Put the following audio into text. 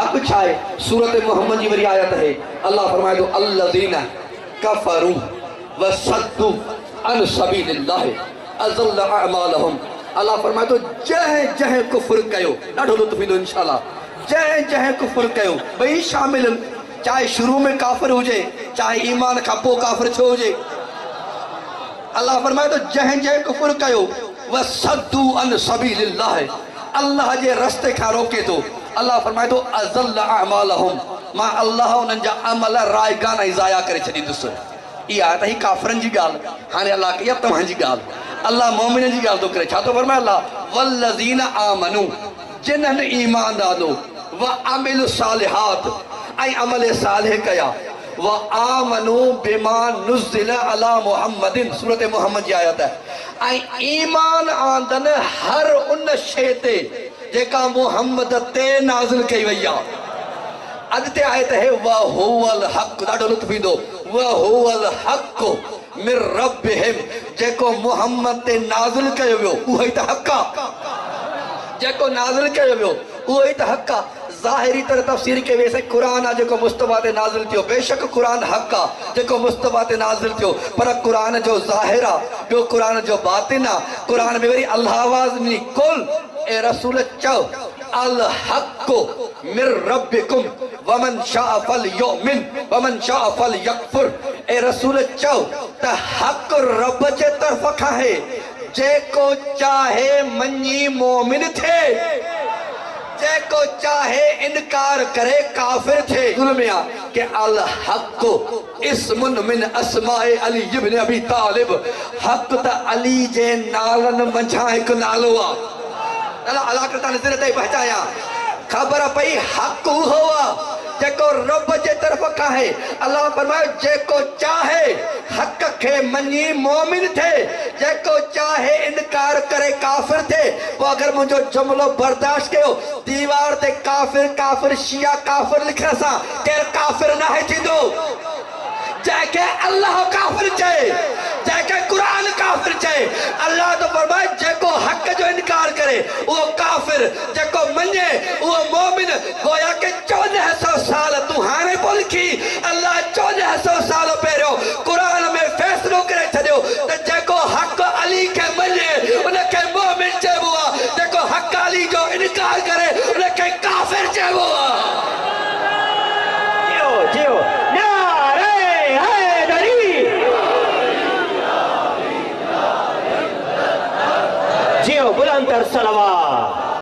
हक छाए सूरत मोहम्मद जी वरी आयत है अल्लाह फरमाए तो अल्लज़ीना कफरू व सद्दू अन सबीलिल्लाह अज़ल्ल अअमालहुम। अल्लाह फरमाए तो जह जह कुफ्र कयो ॾाढो लुत्फ़ ईंदो इंशाअल्लाह। जह जह कुफ्र कयो ॿई शामिल, चाहे शुरू में काफ़िर हुजे चाहे ईमान खां पोइ काफ़िर छो हुजे। अल्लाह फरमाए तो जह जह कुफ्र कयो व सद्दू अन सबीलिल्लाह, अल्लाह जे रस्ते खां रोके थो। अल्लाह फरमाए तो अज़ल्ल अअमालहुम, मां अल्लाह उन्हनि जा अमल रायगान ऐं ज़ाया करे छॾींदुसि। इहा त ही काफ़िरनि जी ॻाल्हि। हाणे अल्लाह कई आहे तव्हांजी ॻाल्हि, अल्लाह मोमिननि जी ॻाल्हि थो करे। छा थो फरमाए अल्लाह, वल्लज़ीना आमनू, जिन्हनि ईमान आंदो, व अमिलु सालिहात, ऐं अमल सालिह कया, व आमनू बिमा नुज़्ज़िल अला मुहम्मदिन, सूरत मोहम्मद जी आयत है। ऐं ईमान आंदन हर उन शइ ते जेका मुहम्मद ते नाज़िल कई वई आहे। अॻिते आयत है व हुवल हक़, ॾाढो लुत्फ़ ईंदो, व हुवल हक़ मिर रब्बिहिम, जेको मुहम्मद ते नाज़िल कयो वियो उहो ई त हक़ आहे। जेको नाज़िल कयो वियो उहो ई त हक़ आहे। ज़ाहिरी तरह तफ़सीर के वैसे कुरान आहे जेको मुस्तफ़ा ते नाज़िल थियो, बेशक कुरान हक़ आहे जेको मुस्तफ़ा ते नाज़िल थियो, पर कुरान जो ज़ाहिर आहे, ॿियो कुरान जो बातिन आहे। कुरान में वरी अल्लाह आवाज़ ॾिनी, कुल ए रसूल चओ अल हक़ मिर रब्बिकुम वमन शाअ फलयुमिन वमन शाअ फलयकफुर। ए रसूल चओ त हक़ रब जे तरफ़ खां आहे, जेको चाहे मञी मोमिन थे, जेको चाहे इनकार करे काफिर थे। में आ कि अल हक़ इस्मुन मिन अस्माए अली इब्न अबी तालिब, हक़ त अली जे नालनि मंझां हिकु नालो आहे। अल्लाह ताला नज़र ते पहुचाया, ख़बर पई हक़ उहो आहे जेको रब जे तरफ़ खां आहे। अल्लाह फरमाए जेको चाहे हक़ खे मञी मोमिन थे, जेको चाहे इनकार करे काफ़िर थे। पोइ अगरि मुंहिंजो जुमिलो बर्दाश्त कयो, दीवार ते काफ़िर काफ़िर शिया काफ़िर लिखण सां केरु काफ़िर न आहे थींदो। जैके अल्लाह काफिर चए, जैके कुरान काफिर चए। अल्लाह तो फरमाए जेको हक जो इनकार करे वो काफिर, जेको मने वो मोमिन। गोया के 1400